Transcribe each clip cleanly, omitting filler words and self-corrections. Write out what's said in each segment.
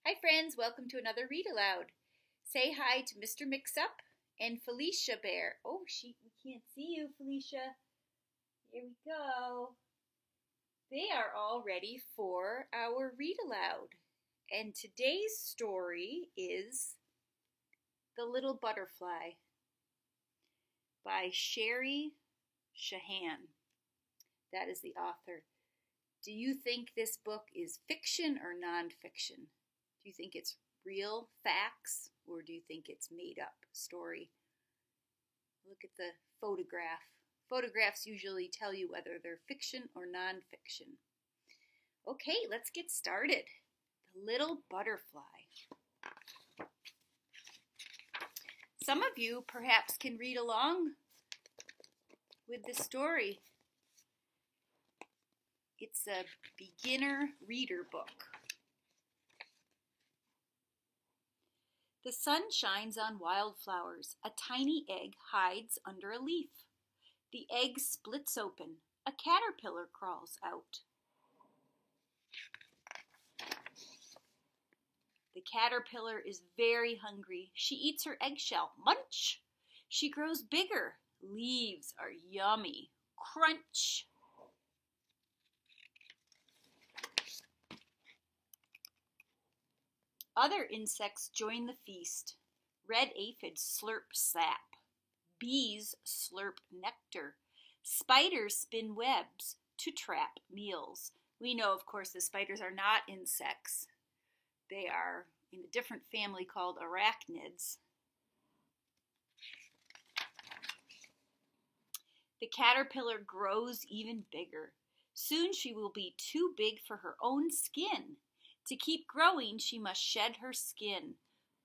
Hi friends, welcome to another Read Aloud. Say hi to Mr. Mix-Up and Felicia Bear. Oh, we can't see you, Felicia. Here we go. They are all ready for our Read Aloud. And today's story is The Little Butterfly by Sherry Shahan. That is the author. Do you think this book is fiction or nonfiction? Do you think it's real facts or do you think it's made up story? Look at the photograph. Photographs usually tell you whether they're fiction or nonfiction. Okay, let's get started. The Little Butterfly. Some of you perhaps can read along with the story. It's a beginner reader book. The sun shines on wildflowers. A tiny egg hides under a leaf. The egg splits open. A caterpillar crawls out. The caterpillar is very hungry. She eats her eggshell. Munch! She grows bigger. Leaves are yummy. Crunch! Other insects join the feast. Red aphids slurp sap. Bees slurp nectar. Spiders spin webs to trap meals. We know, of course, the spiders are not insects. They are in a different family called arachnids. The caterpillar grows even bigger. Soon she will be too big for her own skin. To keep growing, she must shed her skin.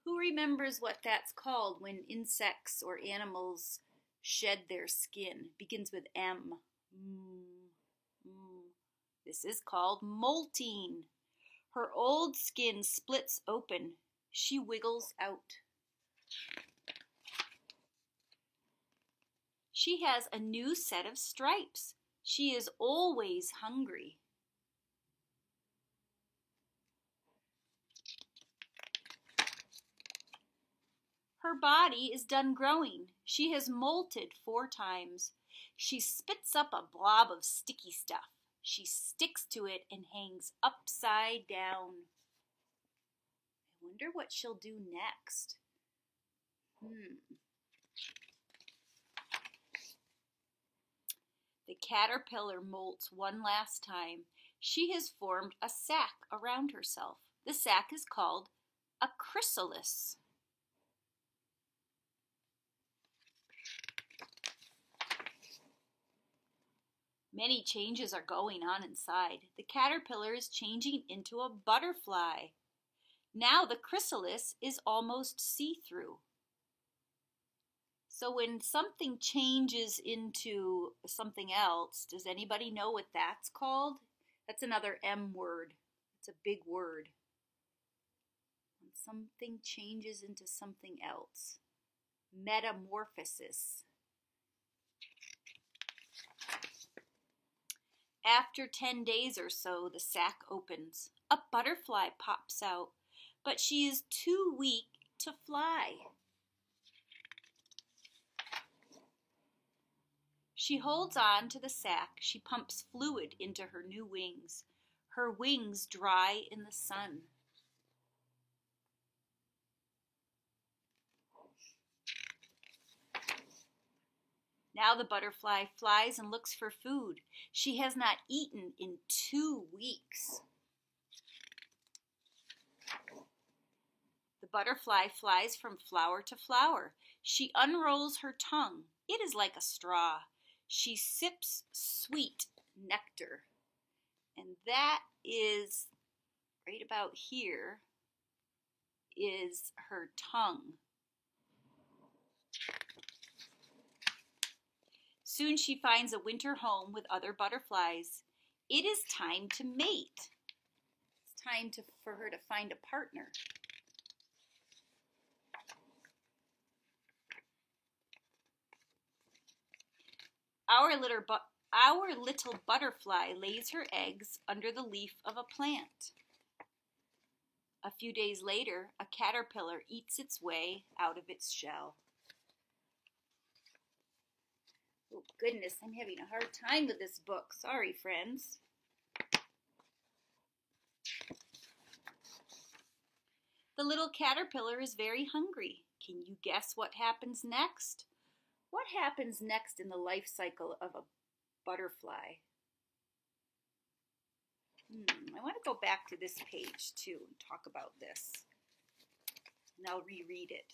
Who remembers what that's called when insects or animals shed their skin? It begins with M. This is called molting. Her old skin splits open. She wiggles out. She has a new set of stripes. She is always hungry. Her body is done growing. She has molted 4 times. She spits up a blob of sticky stuff. She sticks to it and hangs upside down. I wonder what she'll do next. The caterpillar molts one last time. She has formed a sac around herself. The sac is called a chrysalis. Many changes are going on inside. The caterpillar is changing into a butterfly. Now the chrysalis is almost see-through. So when something changes into something else, does anybody know what that's called? That's another M word. It's a big word. When something changes into something else. Metamorphosis. After 10 days or so, the sac opens. A butterfly pops out, but she is too weak to fly. She holds on to the sac. She pumps fluid into her new wings. Her wings dry in the sun. Now the butterfly flies and looks for food. She has not eaten in 2 weeks. The butterfly flies from flower to flower. She unrolls her tongue. It is like a straw. She sips sweet nectar. And that is, right about here, is her tongue. Soon she finds a winter home with other butterflies. It is time to mate. It's time for her to find a partner. Our little butterfly lays her eggs under the leaf of a plant. A few days later, a caterpillar eats its way out of its shell. Oh, goodness, I'm having a hard time with this book. Sorry, friends. The little caterpillar is very hungry. Can you guess what happens next? What happens next in the life cycle of a butterfly? I want to go back to this page too and talk about this. And I'll reread it.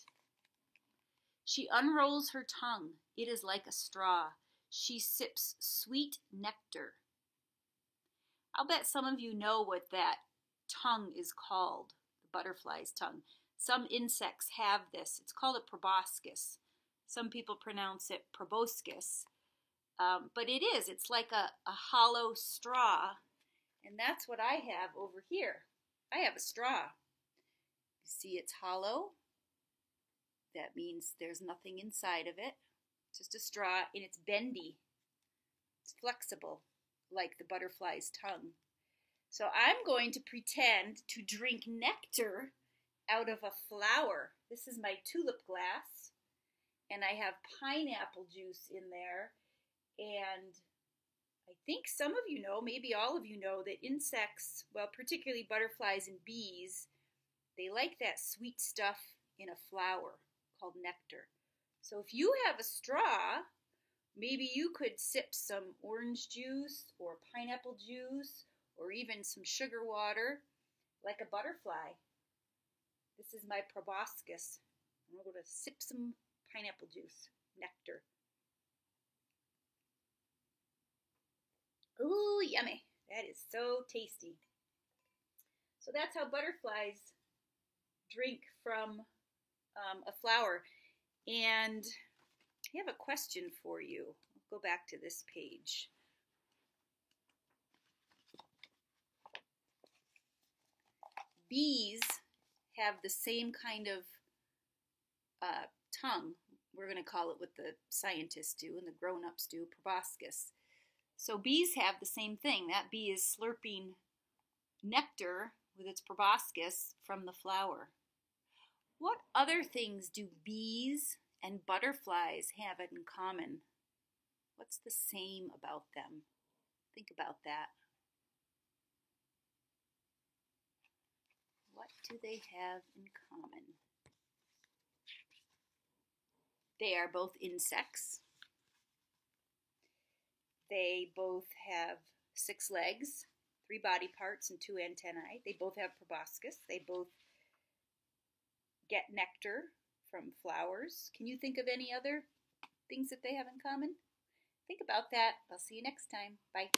She unrolls her tongue. It is like a straw. She sips sweet nectar. I'll bet some of you know what that tongue is called, the butterfly's tongue. Some insects have this. It's called a proboscis. Some people pronounce it proboscis. But it is. It's like a hollow straw. And that's what I have over here. I have a straw. You see it's hollow. That means there's nothing inside of it. It's just a straw, and it's bendy. It's flexible, like the butterfly's tongue. So I'm going to pretend to drink nectar out of a flower. This is my tulip glass, and I have pineapple juice in there. And I think some of you know, maybe all of you know, that insects, well, particularly butterflies and bees, they like that sweet stuff in a flower called nectar. So if you have a straw, maybe you could sip some orange juice or pineapple juice or even some sugar water like a butterfly. This is my proboscis. I'm going to sip some pineapple juice, nectar. Ooh, yummy. That is so tasty. So that's how butterflies drink from a flower. And I have a question for you. I'll go back to this page. Bees have the same kind of tongue. We're going to call it what the scientists do and the grown-ups do, proboscis. So bees have the same thing. That bee is slurping nectar with its proboscis from the flower. What other things do bees and butterflies have in common? What's the same about them? Think about that. What do they have in common? They are both insects. They both have 6 legs, 3 body parts, and 2 antennae. They both have proboscis. They both get nectar from flowers. Can you think of any other things that they have in common? Think about that. I'll see you next time. Bye.